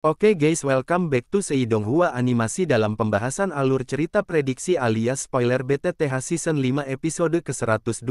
Oke guys, welcome back to Seidonghua Animasi. Dalam pembahasan alur cerita prediksi alias spoiler BTTH Season 5 episode ke-112,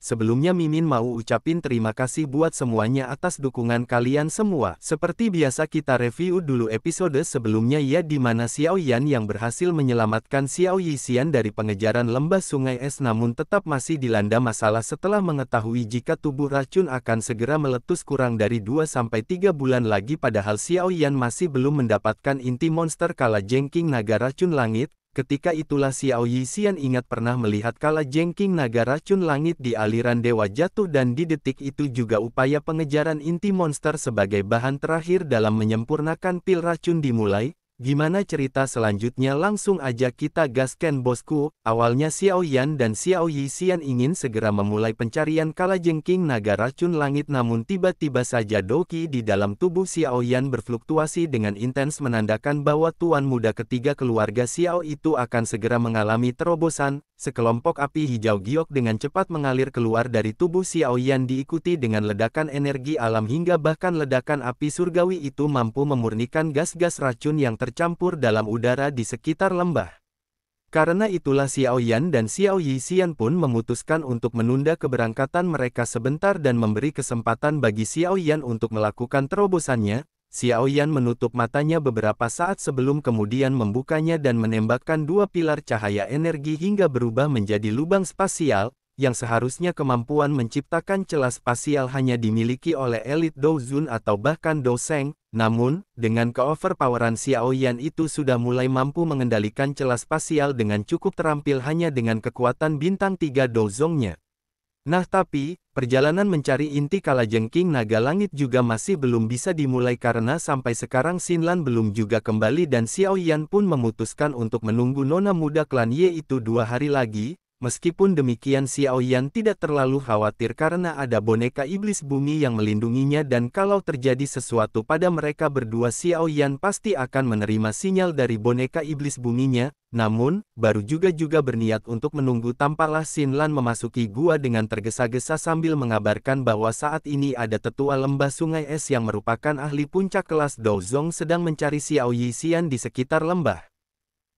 sebelumnya Mimin mau ucapin terima kasih buat semuanya atas dukungan kalian semua. Seperti biasa kita review dulu episode sebelumnya ya, di mana Xiao Yan yang berhasil menyelamatkan Xiao Yixian dari pengejaran lembah sungai es namun tetap masih dilanda masalah setelah mengetahui jika tubuh racun akan segera meletus kurang dari 2-3 bulan lagi, padahal Xiao Yan masih belum mendapatkan inti monster kalajengking naga racun langit. Ketika itulah Xiao Yixian ingat pernah melihat kalajengking naga racun langit di aliran Dewa Jatuh, dan di detik itu juga upaya pengejaran inti monster sebagai bahan terakhir dalam menyempurnakan pil racun dimulai. Gimana cerita selanjutnya? Langsung aja kita gaskan bosku. Awalnya Xiao Yan dan Xiao Yixian ingin segera memulai pencarian kalajengking naga racun langit, namun tiba-tiba saja Douqi di dalam tubuh Xiao Yan berfluktuasi dengan intens, menandakan bahwa tuan muda ketiga keluarga Xiao itu akan segera mengalami terobosan. Sekelompok api hijau giok dengan cepat mengalir keluar dari tubuh Xiao Yan, diikuti dengan ledakan energi alam hingga bahkan ledakan api surgawi itu mampu memurnikan gas-gas racun yang tercampur dalam udara di sekitar lembah. Karena itulah Xiao Yan dan Xiao Yixian pun memutuskan untuk menunda keberangkatan mereka sebentar dan memberi kesempatan bagi Xiao Yan untuk melakukan terobosannya. Xiao Yan menutup matanya beberapa saat sebelum kemudian membukanya dan menembakkan dua pilar cahaya energi hingga berubah menjadi lubang spasial, yang seharusnya kemampuan menciptakan celah spasial hanya dimiliki oleh elit Douzun atau bahkan Douzeng. Namun, dengan keoverpoweran Xiao Yan itu sudah mulai mampu mengendalikan celah spasial dengan cukup terampil hanya dengan kekuatan bintang 3 Douzongnya. Nah tapi, perjalanan mencari inti kalajengking naga langit juga masih belum bisa dimulai karena sampai sekarang Xinlan belum juga kembali, dan Xiao Yan pun memutuskan untuk menunggu nona muda klan Ye itu 2 hari lagi. Meskipun demikian Xiao Yan tidak terlalu khawatir karena ada boneka iblis bumi yang melindunginya, dan kalau terjadi sesuatu pada mereka berdua Xiao Yan pasti akan menerima sinyal dari boneka iblis buminya. Namun, baru juga berniat untuk menunggu tampaklah Xinlan memasuki gua dengan tergesa-gesa sambil mengabarkan bahwa saat ini ada tetua lembah sungai es yang merupakan ahli puncak kelas Douzong sedang mencari Xiao Yixian di sekitar lembah.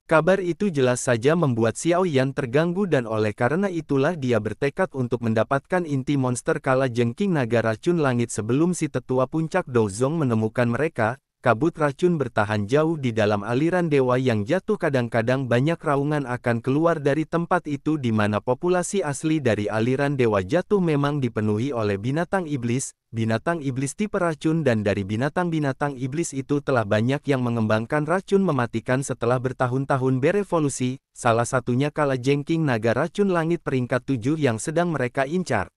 Kabar itu jelas saja membuat Xiao Yan terganggu, dan oleh karena itulah dia bertekad untuk mendapatkan inti monster kalajengking naga racun langit sebelum si tetua puncak Douzong menemukan mereka. Kabut racun bertahan jauh di dalam aliran Dewa yang Jatuh. Kadang-kadang banyak raungan akan keluar dari tempat itu, di mana populasi asli dari aliran Dewa Jatuh memang dipenuhi oleh binatang iblis tipe racun, dan dari binatang-binatang iblis itu telah banyak yang mengembangkan racun mematikan setelah bertahun-tahun berevolusi, salah satunya kalajengking naga racun langit peringkat 7 yang sedang mereka incar.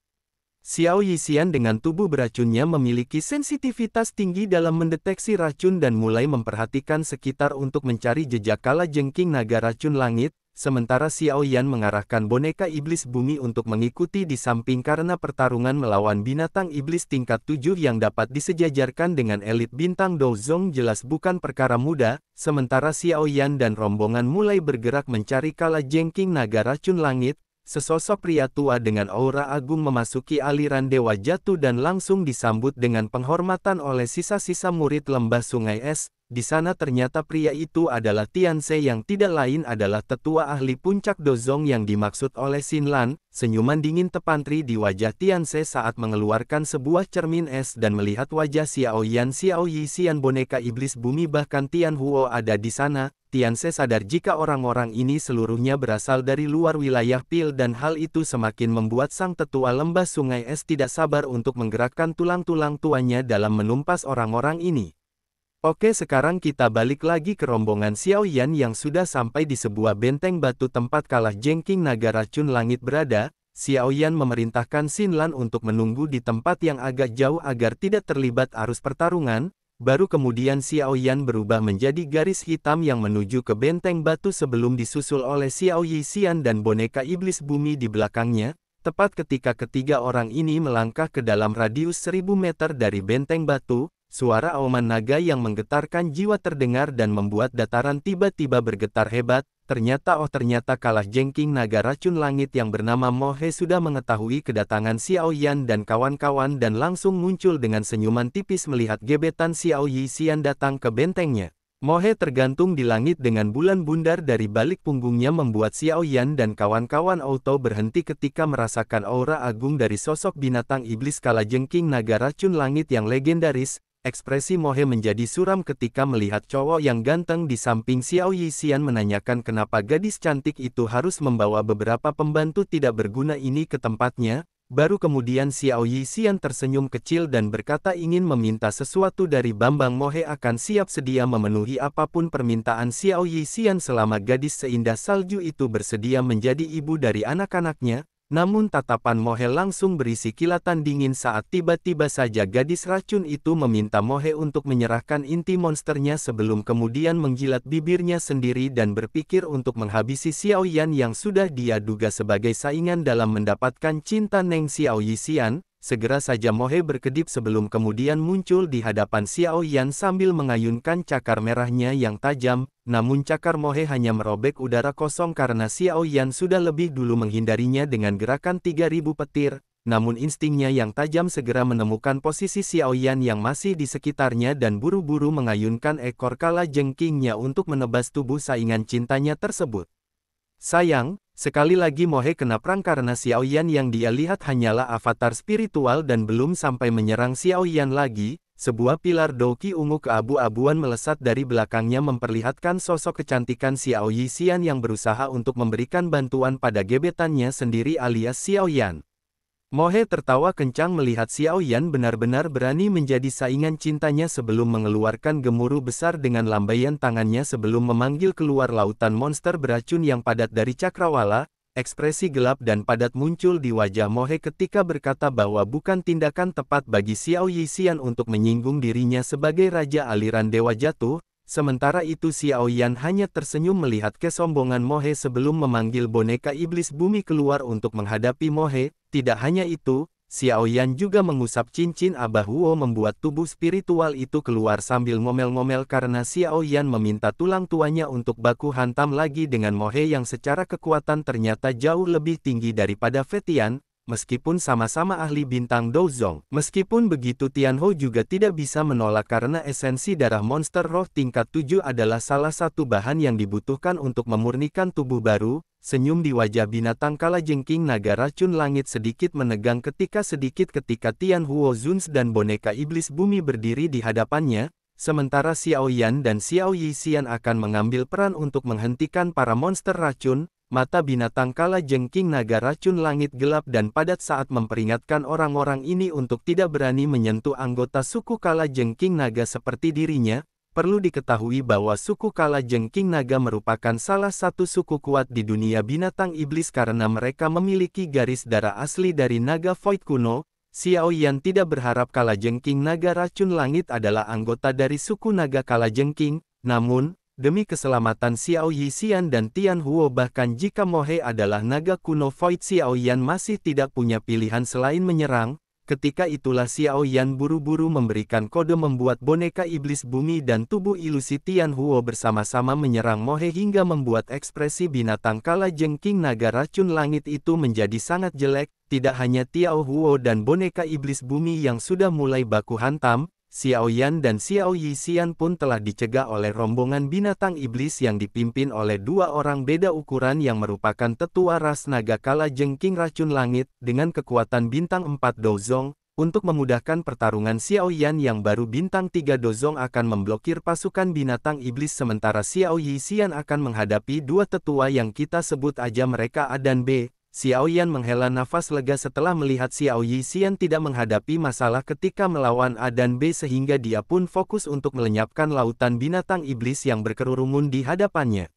Xiao Yixian dengan tubuh beracunnya memiliki sensitivitas tinggi dalam mendeteksi racun dan mulai memperhatikan sekitar untuk mencari jejak kalajengking naga racun langit, sementara Xiao Yan mengarahkan boneka iblis bumi untuk mengikuti di samping karena pertarungan melawan binatang iblis tingkat 7 yang dapat disejajarkan dengan elit bintang Douzong jelas bukan perkara mudah. Sementara Xiao Yan dan rombongan mulai bergerak mencari kalajengking naga racun langit, sesosok pria tua dengan aura agung memasuki aliran Dewa Jatuh dan langsung disambut dengan penghormatan oleh sisa-sisa murid lembah sungai es. Di sana ternyata pria itu adalah Tianse yang tidak lain adalah tetua ahli puncak Douzong yang dimaksud oleh Xinlan. Senyuman dingin tepantri di wajah Tianse saat mengeluarkan sebuah cermin es dan melihat wajah Xiao Yan, Xiao Yixian boneka iblis bumi bahkan Tian Huo ada di sana. Tianse sadar jika orang-orang ini seluruhnya berasal dari luar wilayah pil, dan hal itu semakin membuat sang tetua lembah sungai es tidak sabar untuk menggerakkan tulang-tulang tuanya dalam menumpas orang-orang ini. Oke, sekarang kita balik lagi ke rombongan Xiao Yan yang sudah sampai di sebuah benteng batu tempat kalajengking naga racun langit berada. Xiao Yan memerintahkan Xinlan untuk menunggu di tempat yang agak jauh agar tidak terlibat arus pertarungan. Baru kemudian Xiao Yan berubah menjadi garis hitam yang menuju ke benteng batu sebelum disusul oleh Xiao Yixian dan boneka iblis bumi di belakangnya. Tepat ketika ketiga orang ini melangkah ke dalam radius 1000 meter dari benteng batu, suara auman naga yang menggetarkan jiwa terdengar dan membuat dataran tiba-tiba bergetar hebat. Ternyata kalah jengking naga racun langit yang bernama Mohe sudah mengetahui kedatangan Xiao Yan dan kawan-kawan dan langsung muncul dengan senyuman tipis melihat gebetan Xiao Yixian datang ke bentengnya. Mohe tergantung di langit dengan bulan bundar dari balik punggungnya membuat Xiao Yan dan kawan-kawan auto berhenti ketika merasakan aura agung dari sosok binatang iblis kalajengking naga racun langit yang legendaris. Ekspresi Mohe menjadi suram ketika melihat cowok yang ganteng di samping Xiao Yixian menanyakan kenapa gadis cantik itu harus membawa beberapa pembantu tidak berguna ini ke tempatnya. Baru kemudian Xiao Yixian tersenyum kecil dan berkata ingin meminta sesuatu dari Bambang Mohe akan siap sedia memenuhi apapun permintaan Xiao Yixian selama gadis seindah salju itu bersedia menjadi ibu dari anak-anaknya. Namun tatapan Mohe langsung berisi kilatan dingin saat tiba-tiba saja gadis racun itu meminta Mohe untuk menyerahkan inti monsternya sebelum kemudian menjilat bibirnya sendiri dan berpikir untuk menghabisi Xiao Yan yang sudah dia duga sebagai saingan dalam mendapatkan cinta Neng Xiao Yixian. Segera saja Mohe berkedip sebelum kemudian muncul di hadapan Xiao Yan sambil mengayunkan cakar merahnya yang tajam, namun cakar Mohe hanya merobek udara kosong karena Xiao Yan sudah lebih dulu menghindarinya dengan gerakan 3000 petir, namun instingnya yang tajam segera menemukan posisi Xiao Yan yang masih di sekitarnya dan buru-buru mengayunkan ekor kala jengkingnya untuk menebas tubuh saingan cintanya tersebut. Sayang, sekali lagi Mohe kena perang karena Xiao Yan yang dia lihat hanyalah avatar spiritual dan belum sampai menyerang Xiao Yan lagi. Sebuah pilar doki ungu keabu-abuan melesat dari belakangnya memperlihatkan sosok kecantikan Xiao Yixian yang berusaha untuk memberikan bantuan pada gebetannya sendiri alias Xiao Yan. Mohe tertawa kencang melihat Xiao Yan benar-benar berani menjadi saingan cintanya sebelum mengeluarkan gemuruh besar dengan lambaian tangannya sebelum memanggil keluar lautan monster beracun yang padat dari cakrawala. Ekspresi gelap dan padat muncul di wajah Mohe ketika berkata bahwa bukan tindakan tepat bagi Xiao Yixian untuk menyinggung dirinya sebagai raja aliran dewa jatuh. Sementara itu Xiao Yan hanya tersenyum melihat kesombongan Mohe sebelum memanggil boneka iblis bumi keluar untuk menghadapi Mohe. Tidak hanya itu, Xiao Yan juga mengusap cincin Abah Huo membuat tubuh spiritual itu keluar sambil ngomel-ngomel karena Xiao Yan meminta tulang tuanya untuk baku hantam lagi dengan Mohe yang secara kekuatan ternyata jauh lebih tinggi daripada Fetian. Meskipun sama-sama ahli bintang Douzong. Meskipun begitu Tianhou juga tidak bisa menolak karena esensi darah monster roh tingkat 7 adalah salah satu bahan yang dibutuhkan untuk memurnikan tubuh baru. Senyum di wajah binatang kalajengking naga racun langit sedikit menegang ketika Tianhuo Zuns dan boneka iblis bumi berdiri di hadapannya. Sementara Xiao Yan dan Xiao Yixian akan mengambil peran untuk menghentikan para monster racun. Mata binatang kala jengking naga racun langit gelap dan padat saat memperingatkan orang-orang ini untuk tidak berani menyentuh anggota suku kala jengking naga seperti dirinya. Perlu diketahui bahwa suku kala jengking naga merupakan salah satu suku kuat di dunia binatang iblis karena mereka memiliki garis darah asli dari naga void kuno. Xiao Yan tidak berharap kala jengking naga racun langit adalah anggota dari suku naga kala jengking, namun demi keselamatan Xiao Yixian dan Tianhuo bahkan jika Mohe adalah naga kuno Void Xiao Yan masih tidak punya pilihan selain menyerang. Ketika itulah Xiao Yan buru-buru memberikan kode membuat boneka iblis bumi dan tubuh ilusi Tianhuo bersama-sama menyerang Mohe hingga membuat ekspresi binatang kala jengking naga racun langit itu menjadi sangat jelek. Tidak hanya Tianhuo dan boneka iblis bumi yang sudah mulai baku hantam, Xiao Yan dan Xiao Yixian pun telah dicegah oleh rombongan binatang iblis yang dipimpin oleh dua orang beda ukuran yang merupakan tetua ras naga kala jengking racun langit. Dengan kekuatan bintang 4 Douzong, untuk memudahkan pertarungan Xiao Yan yang baru bintang 3 Douzong akan memblokir pasukan binatang iblis sementara Xiao Yixian akan menghadapi dua tetua yang kita sebut aja mereka A dan B. Xiao Yan menghela nafas lega setelah melihat Xiao Yixian tidak menghadapi masalah ketika melawan A dan B sehingga dia pun fokus untuk melenyapkan lautan binatang iblis yang berkerumun di hadapannya.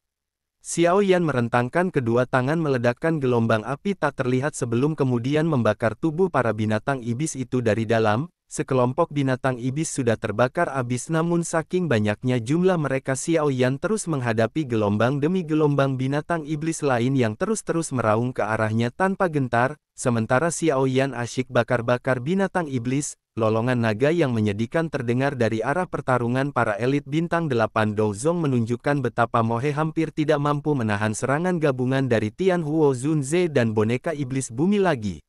Xiao Yan merentangkan kedua tangan meledakkan gelombang api tak terlihat sebelum kemudian membakar tubuh para binatang iblis itu dari dalam. Sekelompok binatang iblis sudah terbakar habis namun saking banyaknya jumlah mereka Xiao Yan terus menghadapi gelombang demi gelombang binatang iblis lain yang terus-terus meraung ke arahnya tanpa gentar. Sementara Xiao Yan asyik bakar-bakar binatang iblis, lolongan naga yang menyedihkan terdengar dari arah pertarungan para elit bintang 8 Douzong menunjukkan betapa Mohe hampir tidak mampu menahan serangan gabungan dari Tianhuo Zunze dan boneka iblis bumi lagi.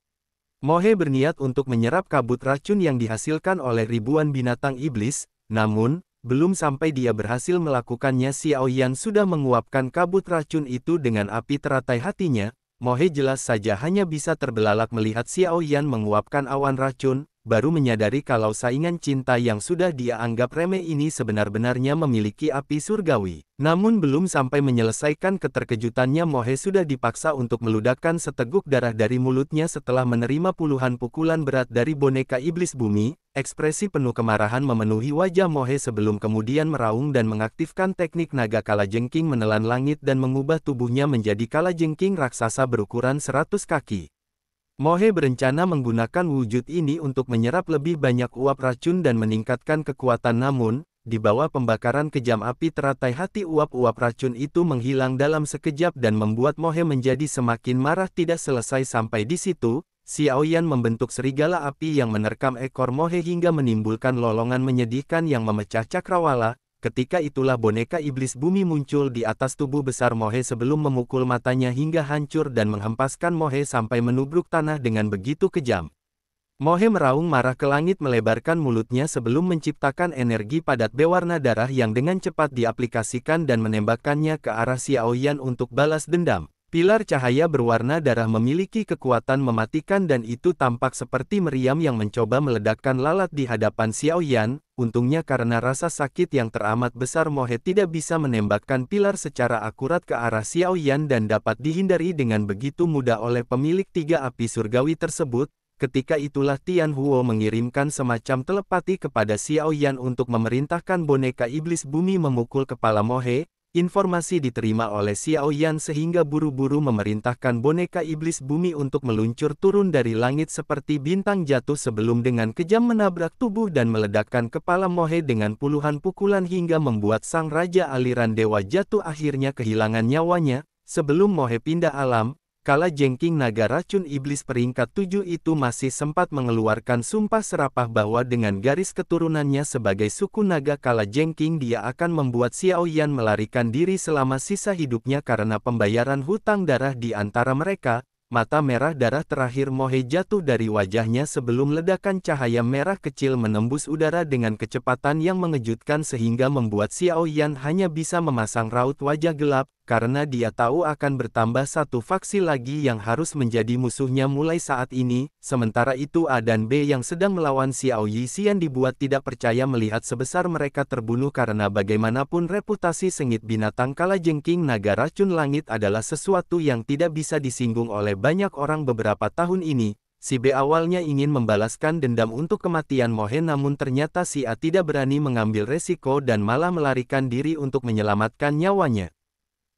Mohe berniat untuk menyerap kabut racun yang dihasilkan oleh ribuan binatang iblis, namun, belum sampai dia berhasil melakukannya Xiao Yan sudah menguapkan kabut racun itu dengan api teratai hatinya. Mohe jelas saja hanya bisa terbelalak melihat Xiao Yan menguapkan awan racun, baru menyadari kalau saingan cinta yang sudah dia anggap remeh ini sebenar-benarnya memiliki api surgawi. Namun belum sampai menyelesaikan keterkejutannya Mohe sudah dipaksa untuk meludakkan seteguk darah dari mulutnya setelah menerima puluhan pukulan berat dari boneka iblis bumi. Ekspresi penuh kemarahan memenuhi wajah Mohe sebelum kemudian meraung dan mengaktifkan teknik naga kalajengking menelan langit dan mengubah tubuhnya menjadi kalajengking raksasa berukuran 100 kaki. Mohe berencana menggunakan wujud ini untuk menyerap lebih banyak uap racun dan meningkatkan kekuatan, namun, di bawah pembakaran kejam api teratai hati uap-uap racun itu menghilang dalam sekejap dan membuat Mohe menjadi semakin marah. Tidak selesai sampai di situ, Xiao Yan membentuk serigala api yang menerkam ekor Mohe hingga menimbulkan lolongan menyedihkan yang memecah cakrawala. Ketika itulah boneka iblis bumi muncul di atas tubuh besar Mohe sebelum memukul matanya hingga hancur dan menghempaskan Mohe sampai menubruk tanah dengan begitu kejam. Mohe meraung marah ke langit melebarkan mulutnya sebelum menciptakan energi padat berwarna darah yang dengan cepat diaplikasikan dan menembakkannya ke arah Xiao Yan untuk balas dendam. Pilar cahaya berwarna darah memiliki kekuatan mematikan dan itu tampak seperti meriam yang mencoba meledakkan lalat di hadapan Xiao Yan. Untungnya karena rasa sakit yang teramat besar Mohe tidak bisa menembakkan pilar secara akurat ke arah Xiao Yan dan dapat dihindari dengan begitu mudah oleh pemilik 3 api surgawi tersebut. Ketika itulah Tianhuo mengirimkan semacam telepati kepada Xiao Yan untuk memerintahkan boneka iblis bumi memukul kepala Mohe. Informasi diterima oleh Xiao Yan sehingga buru-buru memerintahkan boneka iblis bumi untuk meluncur turun dari langit seperti bintang jatuh sebelum dengan kejam menabrak tubuh dan meledakkan kepala Mohe dengan puluhan pukulan hingga membuat sang raja aliran dewa jatuh akhirnya kehilangan nyawanya. Sebelum Mohe pindah alam, kalajengking naga racun iblis peringkat 7 itu masih sempat mengeluarkan sumpah serapah bahwa dengan garis keturunannya sebagai suku naga kalajengking dia akan membuat Xiao Yan melarikan diri selama sisa hidupnya karena pembayaran hutang darah di antara mereka. Mata merah darah terakhir Mohe jatuh dari wajahnya sebelum ledakan cahaya merah kecil menembus udara dengan kecepatan yang mengejutkan sehingga membuat Xiao Yan hanya bisa memasang raut wajah gelap, karena dia tahu akan bertambah satu faksi lagi yang harus menjadi musuhnya mulai saat ini. Sementara itu A dan B yang sedang melawan Xiao Yixian dibuat tidak percaya melihat sebesar mereka terbunuh karena bagaimanapun reputasi sengit binatang kalajengking naga racun langit adalah sesuatu yang tidak bisa disinggung oleh banyak orang beberapa tahun ini. Si B awalnya ingin membalaskan dendam untuk kematian Mohe namun ternyata si A tidak berani mengambil resiko dan malah melarikan diri untuk menyelamatkan nyawanya.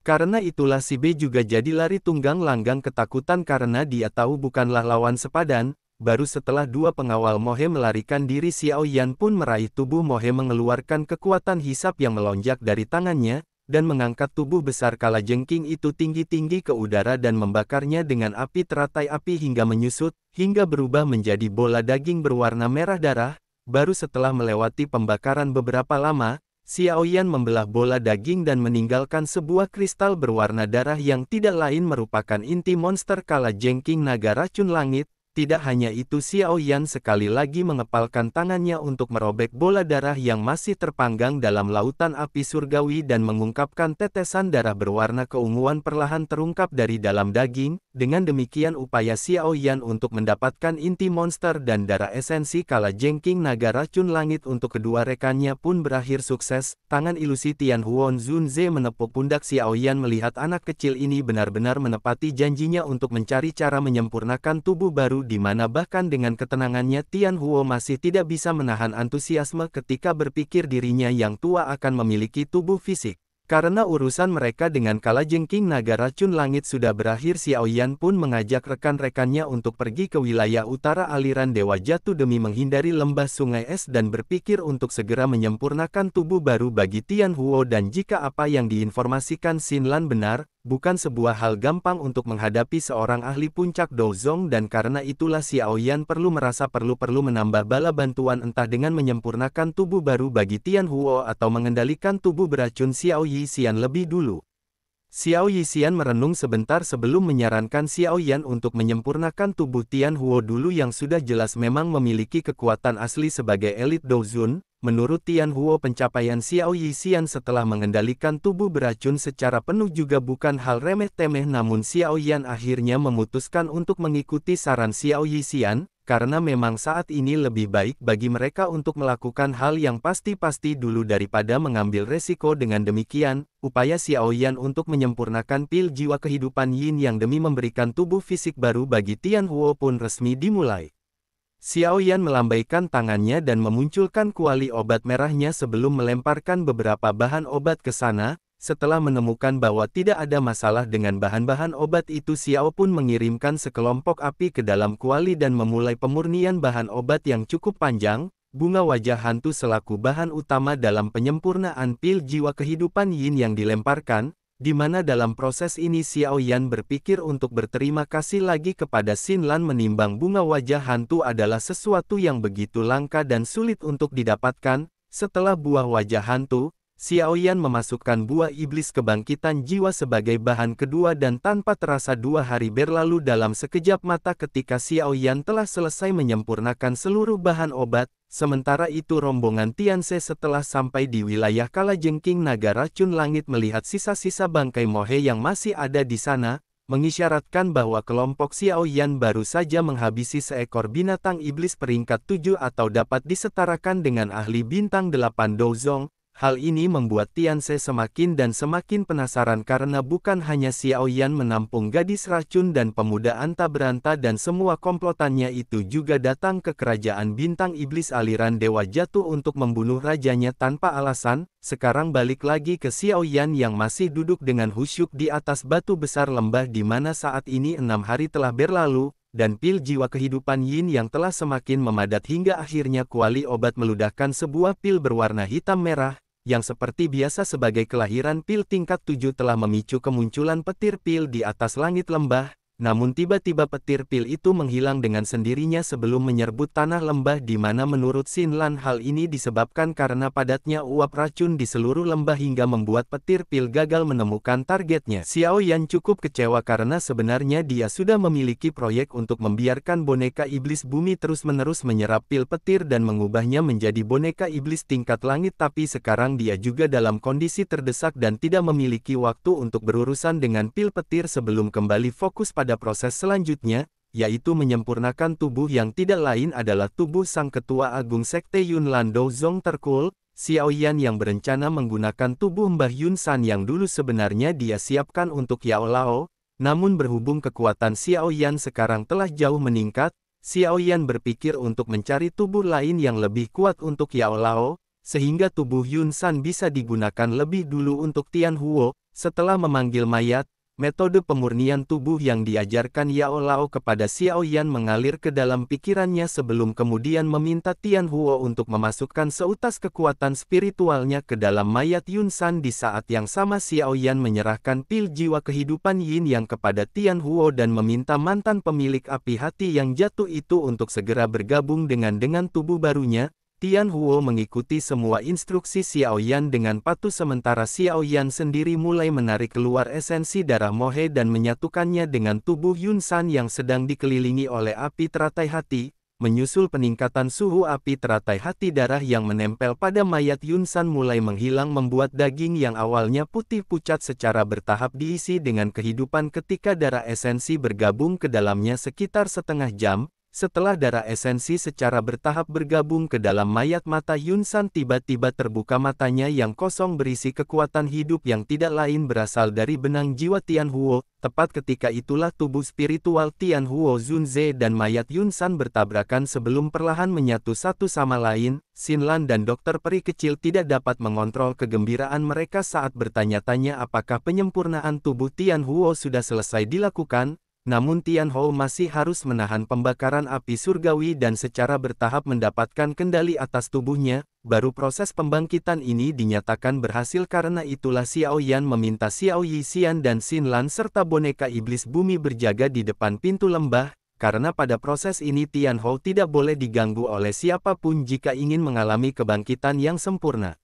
Karena itulah si B juga jadi lari tunggang langgang ketakutan karena dia tahu bukanlah lawan sepadan. Baru setelah 2 pengawal Mohe melarikan diri Xiao Yan pun meraih tubuh Mohe mengeluarkan kekuatan hisap yang melonjak dari tangannya, dan mengangkat tubuh besar kalajengking itu tinggi-tinggi ke udara dan membakarnya dengan api teratai api hingga menyusut, hingga berubah menjadi bola daging berwarna merah darah. Baru setelah melewati pembakaran beberapa lama, Xiao Yan membelah bola daging dan meninggalkan sebuah kristal berwarna darah yang tidak lain merupakan inti monster kalajengking naga racun langit. Tidak hanya itu Xiao Yan sekali lagi mengepalkan tangannya untuk merobek bola darah yang masih terpanggang dalam lautan api surgawi dan mengungkapkan tetesan darah berwarna keunguan perlahan terungkap dari dalam daging. Dengan demikian upaya Xiao Yan untuk mendapatkan inti monster dan darah esensi kalajengking naga racun langit untuk kedua rekannya pun berakhir sukses. Tangan ilusi Tianhuo Zunze menepuk pundak Xiao Yan melihat anak kecil ini benar-benar menepati janjinya untuk mencari cara menyempurnakan tubuh baru di mana bahkan dengan ketenangannya Tianhuo masih tidak bisa menahan antusiasme ketika berpikir dirinya yang tua akan memiliki tubuh fisik. Karena urusan mereka dengan kalajengking naga racun langit sudah berakhir, Xiao Yan pun mengajak rekan-rekannya untuk pergi ke wilayah utara aliran Dewa Jatuh demi menghindari lembah sungai es dan berpikir untuk segera menyempurnakan tubuh baru bagi Tianhuo dan jika apa yang diinformasikan Xinlan benar, bukan sebuah hal gampang untuk menghadapi seorang ahli puncak Douzong dan karena itulah Xiao Yan perlu menambah bala bantuan entah dengan menyempurnakan tubuh baru bagi Tian Huo atau mengendalikan tubuh beracun Xiao Yixian lebih dulu. Xiao Yixian merenung sebentar sebelum menyarankan Xiao Yan untuk menyempurnakan tubuh Tian Huo dulu yang sudah jelas memang memiliki kekuatan asli sebagai elit Douzun. Menurut Tian Huo pencapaian Xiao Yixian setelah mengendalikan tubuh beracun secara penuh juga bukan hal remeh-temeh namun Xiao Yan akhirnya memutuskan untuk mengikuti saran Xiao Yixian, karena memang saat ini lebih baik bagi mereka untuk melakukan hal yang pasti-pasti dulu daripada mengambil resiko. Dengan demikian, upaya Xiao Yan untuk menyempurnakan pil jiwa kehidupan Yin yang demi memberikan tubuh fisik baru bagi Tian Huo pun resmi dimulai. Xiao Yan melambaikan tangannya dan memunculkan kuali obat merahnya sebelum melemparkan beberapa bahan obat ke sana. Setelah menemukan bahwa tidak ada masalah dengan bahan-bahan obat itu, Xiao pun mengirimkan sekelompok api ke dalam kuali dan memulai pemurnian bahan obat yang cukup panjang. Bunga wajah hantu selaku bahan utama dalam penyempurnaan pil jiwa kehidupan Yin yang dilemparkan, di mana dalam proses ini Xiao Yan berpikir untuk berterima kasih lagi kepada Xin Lan. Menimbang bunga wajah hantu adalah sesuatu yang begitu langka dan sulit untuk didapatkan, setelah buah wajah hantu, Xiao Yan memasukkan buah iblis kebangkitan jiwa sebagai bahan kedua dan tanpa terasa 2 hari berlalu dalam sekejap mata ketika Xiao Yan telah selesai menyempurnakan seluruh bahan obat. Sementara itu rombongan Tianse setelah sampai di wilayah Kalajengking Naga Racun Langit melihat sisa-sisa bangkai Mohe yang masih ada di sana, mengisyaratkan bahwa kelompok Xiao Yan baru saja menghabisi seekor binatang iblis peringkat 7 atau dapat disetarakan dengan ahli bintang 8 Douzong. Hal ini membuat Tianse semakin penasaran karena bukan hanya Xiao Yan menampung gadis racun dan pemuda anta beranta dan semua komplotannya itu juga datang ke kerajaan bintang iblis aliran Dewa Jatuh untuk membunuh rajanya tanpa alasan. Sekarang balik lagi ke Xiao Yan yang masih duduk dengan khusyuk di atas batu besar lembah di mana saat ini 6 hari telah berlalu, dan pil jiwa kehidupan Yin yang telah semakin memadat hingga akhirnya kuali obat meludahkan sebuah pil berwarna hitam merah, yang seperti biasa sebagai kelahiran pil tingkat 7 telah memicu kemunculan petir pil di atas langit lembah. Namun tiba-tiba petir pil itu menghilang dengan sendirinya sebelum menyerbut tanah lembah di mana menurut Xin Lan hal ini disebabkan karena padatnya uap racun di seluruh lembah hingga membuat petir pil gagal menemukan targetnya. Xiao Yan cukup kecewa karena sebenarnya dia sudah memiliki proyek untuk membiarkan boneka iblis bumi terus-menerus menyerap pil petir dan mengubahnya menjadi boneka iblis tingkat langit, tapi sekarang dia juga dalam kondisi terdesak dan tidak memiliki waktu untuk berurusan dengan pil petir sebelum kembali fokus pada proses selanjutnya, yaitu menyempurnakan tubuh yang tidak lain adalah tubuh Sang Ketua Agung Sekte Yunlan Douzong Terkul. Xiao Yan yang berencana menggunakan tubuh Mbah Yun San yang dulu sebenarnya dia siapkan untuk Yao Lao, namun berhubung kekuatan Xiao Yan sekarang telah jauh meningkat, Xiao Yan berpikir untuk mencari tubuh lain yang lebih kuat untuk Yao Lao, sehingga tubuh Yun San bisa digunakan lebih dulu untuk Tian Huo. Setelah memanggil mayat, metode pemurnian tubuh yang diajarkan Yao Lao kepada Xiao Yan mengalir ke dalam pikirannya sebelum kemudian meminta Tian Huo untuk memasukkan seutas kekuatan spiritualnya ke dalam mayat Yun San. Di saat yang sama Xiao Yan menyerahkan pil jiwa kehidupan Yin yang kepada Tian Huo dan meminta mantan pemilik api hati yang jatuh itu untuk segera bergabung dengan tubuh barunya. Tian Huo mengikuti semua instruksi Xiao Yan dengan patuh sementara Xiao Yan sendiri mulai menarik keluar esensi darah Mohe dan menyatukannya dengan tubuh Yun San yang sedang dikelilingi oleh api teratai hati. Menyusul peningkatan suhu api teratai hati, darah yang menempel pada mayat Yun San mulai menghilang membuat daging yang awalnya putih pucat secara bertahap diisi dengan kehidupan ketika darah esensi bergabung ke dalamnya sekitar setengah jam. Setelah darah esensi secara bertahap bergabung ke dalam mayat, mata Yun San tiba-tiba terbuka, matanya yang kosong berisi kekuatan hidup yang tidak lain berasal dari benang jiwa Tian Huo. Tepat ketika itulah tubuh spiritual Tian Huo Zunze dan mayat Yun San bertabrakan sebelum perlahan menyatu satu sama lain. Xin Lan dan dokter peri kecil tidak dapat mengontrol kegembiraan mereka saat bertanya-tanya apakah penyempurnaan tubuh Tian Huo sudah selesai dilakukan. namun Tian Hou masih harus menahan pembakaran api surgawi dan secara bertahap mendapatkan kendali atas tubuhnya. Baru proses pembangkitan ini dinyatakan berhasil, karena itulah Xiao Yan meminta Xiao Yixian dan Xin Lan serta boneka iblis bumi berjaga di depan pintu lembah, karena pada proses ini Tian Hou tidak boleh diganggu oleh siapapun jika ingin mengalami kebangkitan yang sempurna.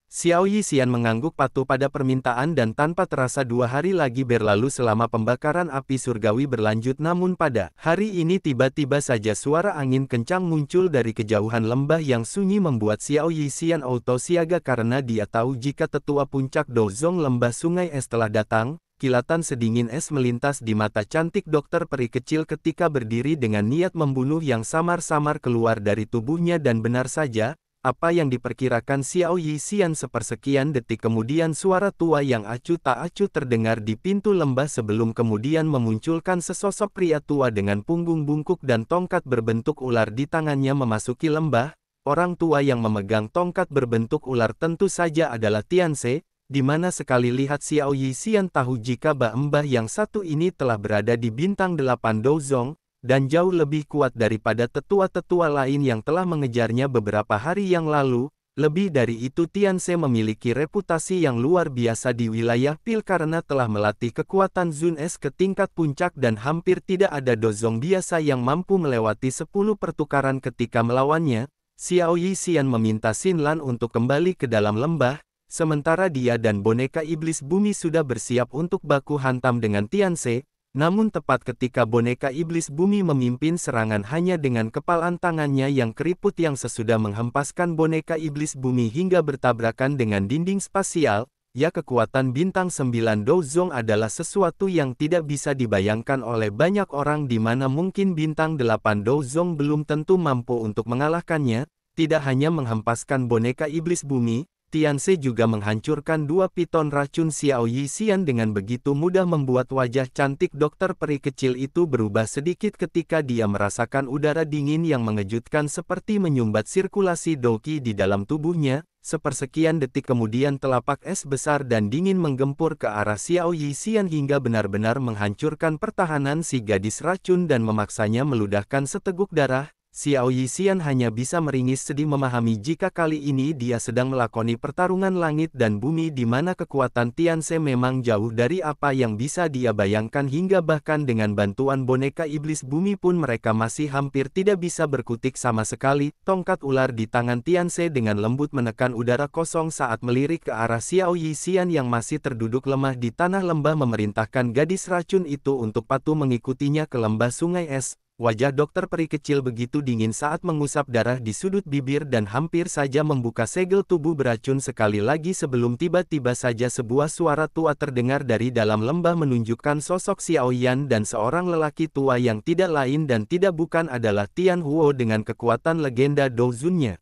Xiao Yixian mengangguk patuh pada permintaan dan tanpa terasa 2 hari lagi berlalu selama pembakaran api surgawi berlanjut. Namun pada hari ini tiba-tiba saja suara angin kencang muncul dari kejauhan lembah yang sunyi membuat Xiao Yixian auto siaga karena dia tahu jika tetua puncak Dozong lembah sungai es telah datang. Kilatan sedingin es melintas di mata cantik dokter peri kecil ketika berdiri dengan niat membunuh yang samar-samar keluar dari tubuhnya, dan benar saja, apa yang diperkirakan Xiao Yixian sepersekian detik kemudian suara tua yang acuh tak acuh terdengar di pintu lembah sebelum kemudian memunculkan sesosok pria tua dengan punggung bungkuk dan tongkat berbentuk ular di tangannya memasuki lembah. Orang tua yang memegang tongkat berbentuk ular tentu saja adalah Tianse, di mana sekali lihat Xiao Yixian tahu jika mbah yang satu ini telah berada di bintang 8 Dozong, dan jauh lebih kuat daripada tetua-tetua lain yang telah mengejarnya beberapa hari yang lalu. Lebih dari itu, Tianse memiliki reputasi yang luar biasa di wilayah Pil karena telah melatih kekuatan Zun Es ke tingkat puncak dan hampir tidak ada Dozong biasa yang mampu melewati 10 pertukaran ketika melawannya. Xiao Yixian meminta Xin Lan untuk kembali ke dalam lembah, sementara dia dan boneka iblis bumi sudah bersiap untuk baku hantam dengan Tianse. Namun tepat ketika boneka iblis bumi memimpin serangan hanya dengan kepalan tangannya yang keriput yang sesudah menghempaskan boneka iblis bumi hingga bertabrakan dengan dinding spasial, ya kekuatan bintang 9 Dozong adalah sesuatu yang tidak bisa dibayangkan oleh banyak orang, di mana mungkin bintang 8 Dozong belum tentu mampu untuk mengalahkannya. Tidak hanya menghempaskan boneka iblis bumi, Tianse juga menghancurkan 2 piton racun Xiao Yixian dengan begitu mudah, membuat wajah cantik dokter peri kecil itu berubah sedikit ketika dia merasakan udara dingin yang mengejutkan seperti menyumbat sirkulasi Douqi di dalam tubuhnya. Sepersekian detik kemudian telapak es besar dan dingin menggempur ke arah Xiao Yixian hingga benar-benar menghancurkan pertahanan si gadis racun dan memaksanya meludahkan seteguk darah. Xiao Yixian hanya bisa meringis sedih memahami jika kali ini dia sedang melakoni pertarungan langit dan bumi di mana kekuatan Tianse memang jauh dari apa yang bisa dia bayangkan, hingga bahkan dengan bantuan boneka iblis bumi pun mereka masih hampir tidak bisa berkutik sama sekali. Tongkat ular di tangan Tianse dengan lembut menekan udara kosong saat melirik ke arah Xiao Yixian yang masih terduduk lemah di tanah lembah, memerintahkan gadis racun itu untuk patuh mengikutinya ke lembah sungai es. Wajah dokter peri kecil begitu dingin saat mengusap darah di sudut bibir dan hampir saja membuka segel tubuh beracun sekali lagi sebelum tiba-tiba saja sebuah suara tua terdengar dari dalam lembah menunjukkan sosok Xiao Yan dan seorang lelaki tua yang tidak lain dan tidak bukan adalah Tian Huo dengan kekuatan legenda Dozunnya.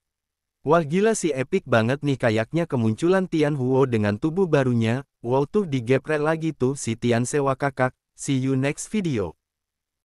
Wah gila sih, epik banget nih kayaknya kemunculan Tian Huo dengan tubuh barunya. Wow tuh digeprek lagi tuh si Tianse wakakak. See you next video.